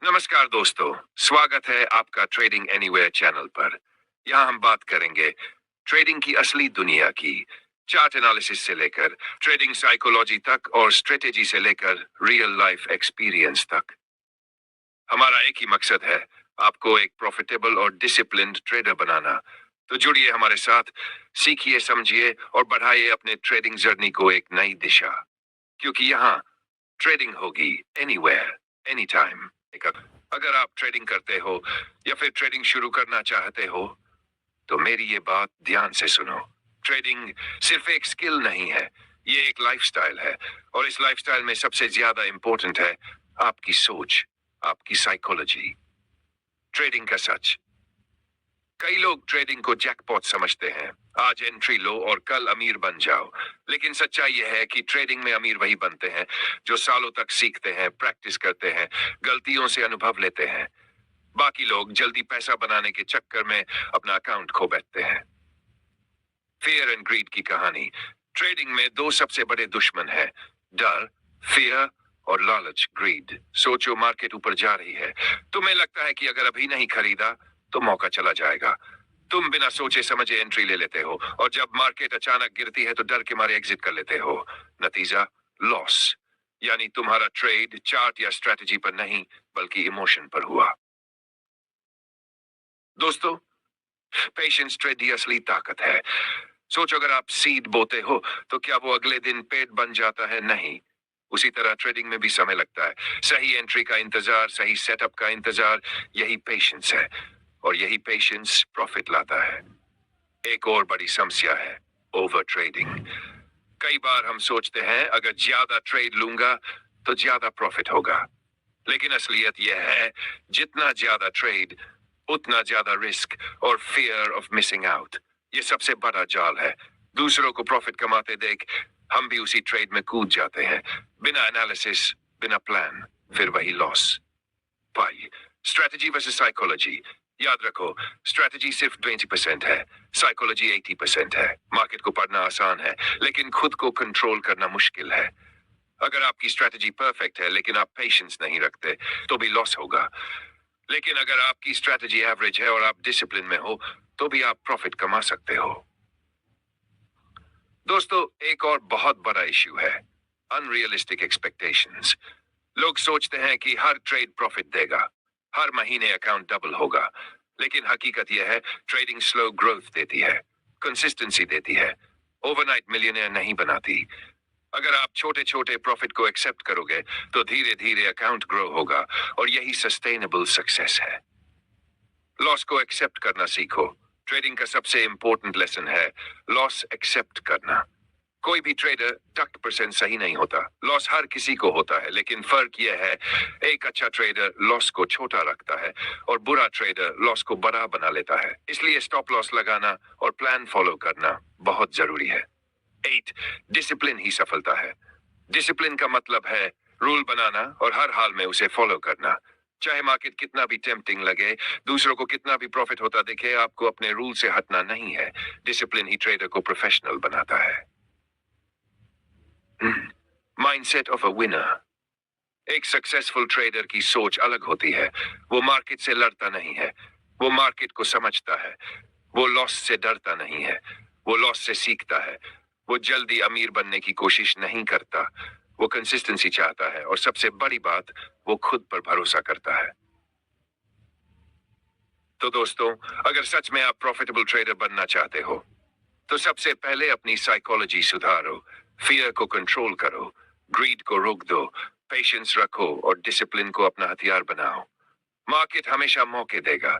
नमस्कार दोस्तों, स्वागत है आपका ट्रेडिंग एनीवेयर चैनल पर। यहाँ हम बात करेंगे ट्रेडिंग की असली दुनिया की, चार्ट एनालिसिस से लेकर ट्रेडिंग साइकोलॉजी तक और स्ट्रेटेजी से लेकर रियल लाइफ एक्सपीरियंस तक। हमारा एक ही मकसद है, आपको एक प्रॉफिटेबल और डिसिप्लिन्ड ट्रेडर बनाना। तो जुड़िए हमारे साथ, सीखिए, समझिए और बढ़ाइए अपने ट्रेडिंग जर्नी को एक नई दिशा, क्योंकि यहाँ ट्रेडिंग होगी एनीवेयर, एनी टाइम। अगर आप ट्रेडिंग करते हो या फिर ट्रेडिंग शुरू करना चाहते हो तो मेरी ये बात ध्यान से सुनो। ट्रेडिंग सिर्फ एक स्किल नहीं है, ये एक लाइफस्टाइल है। और इस लाइफस्टाइल में सबसे ज्यादा इंपॉर्टेंट है आपकी सोच, आपकी साइकोलॉजी। ट्रेडिंग का सच। कई लोग ट्रेडिंग को जैकपॉट समझते हैं, आज एंट्री लो और कल अमीर बन जाओ। लेकिन सच्चाई यह है कि ट्रेडिंग में अमीर वही बनते हैं जो सालों तक सीखते हैं, प्रैक्टिस करते हैं, गलतियों से अनुभव लेते हैं। बाकी लोग जल्दी पैसा बनाने के चक्कर में अपना अकाउंट खो बैठते हैं। फियर एंड ग्रीड की कहानी। ट्रेडिंग में दो सबसे बड़े दुश्मन हैं, डर, फियर और लालच, ग्रीड। सोचो मार्केट ऊपर जा रही है, तुम्हें लगता है कि अगर अभी नहीं खरीदा तो मौका चला जाएगा। तुम बिना सोचे समझे एंट्री ले लेते हो और जब मार्केट अचानक गिरती है तो डर के मारे एग्जिट कर लेते हो। नतीजा लॉस। यानी तुम्हारा ट्रेड चार्ट या स्ट्रेटजी पर नहीं बल्कि इमोशन पर हुआ। दोस्तों, पेशेंस ट्रेड की असली ताकत है। सोचो अगर आप सीड बोते हो तो क्या वो अगले दिन पेड़ बन जाता है? नहीं। उसी तरह ट्रेडिंग में भी समय लगता है। सही एंट्री का इंतजार, सही सेटअप का इंतजार, यही पेशेंस है। और यही पेशेंस प्रॉफिट लाता है। एक और बड़ी समस्या है ओवर ट्रेडिंग। कई बार हम सोचते हैं अगर ज्यादा ट्रेड लूंगा तो ज्यादा प्रॉफिट होगा। लेकिन असलियत यह है, जितना ज्यादा ट्रेड उतना ज्यादा रिस्क और फियर ऑफ मिसिंग आउट। ये सबसे बड़ा जाल है। दूसरों को प्रॉफिट कमाते देख हम भी उसी ट्रेड में कूद जाते हैं, बिना एनालिसिस, बिना प्लान, फिर वही लॉस। भाई, स्ट्रेटजी वर्सेस साइकोलॉजी। याद रखो, स्ट्रेटजी सिर्फ 20% है, साइकोलॉजी 80% है। मार्केट को पढ़ना आसान है, लेकिन खुद को कंट्रोल करना मुश्किल है। अगर आपकी स्ट्रेटजी परफेक्ट है लेकिन आप पेशेंस नहीं रखते तो भी लॉस होगा। लेकिन अगर आपकी स्ट्रेटजी एवरेज है और आप डिसिप्लिन में हो तो भी आप प्रॉफिट कमा सकते हो। दोस्तों, एक और बहुत बड़ा इश्यू है अनरियलिस्टिक एक्सपेक्टेशंस। लोग सोचते हैं कि हर ट्रेड प्रॉफिट देगा, हर महीने अकाउंट डबल होगा। लेकिन हकीकत यह है, ट्रेडिंग स्लो ग्रोथ देती है, कंसिस्टेंसी देती है, ओवरनाइट मिलियनेयर नहीं बनाती। अगर आप छोटे छोटे प्रॉफिट को एक्सेप्ट करोगे तो धीरे धीरे अकाउंट ग्रो होगा और यही सस्टेनेबल सक्सेस है। लॉस को एक्सेप्ट करना सीखो। ट्रेडिंग का सबसे इंपॉर्टेंट लेसन है लॉस एक्सेप्ट करना। कोई भी ट्रेडर 100% सही नहीं होता, लॉस हर किसी को होता है। लेकिन फर्क यह है, एक अच्छा ट्रेडर लॉस को छोटा रखता है और बुरा ट्रेडर लॉस को बड़ा बना लेता है। इसलिए स्टॉप लॉस लगाना और प्लान फॉलो करना बहुत जरूरी है। 8. डिसिप्लिन ही सफलता है। डिसिप्लिन का मतलब है रूल बनाना और हर हाल में उसे फॉलो करना। चाहे मार्केट कितना भी टेम्पटिंग लगे, दूसरों को कितना भी प्रॉफिट होता दिखे, आपको अपने रूल से हटना नहीं है। डिसिप्लिन ही ट्रेडर को प्रोफेशनल बनाता है। Mindset of a winner. एक सक्सेसफुल ट्रेडर की सोच अलग होती है। वो मार्केट से लड़ता नहीं है, वो मार्केट को समझता है। वो लॉस से डरता नहीं है, वो लॉस से सीखता है। वो जल्दी अमीर बनने की कोशिश नहीं करता, वो कंसिस्टेंसी चाहता है। और सबसे बड़ी बात, वो खुद पर भरोसा करता है। तो दोस्तों, अगर सच में आप प्रॉफिटेबल ट्रेडर बनना चाहते हो तो सबसे पहले अपनी साइकोलॉजी सुधारो, फियर को कंट्रोल करो, ग्रीड को रोक दो, पेशेंस रखो और डिसिप्लिन को अपना हथियार बनाओ। मार्केट हमेशा मौके देगा,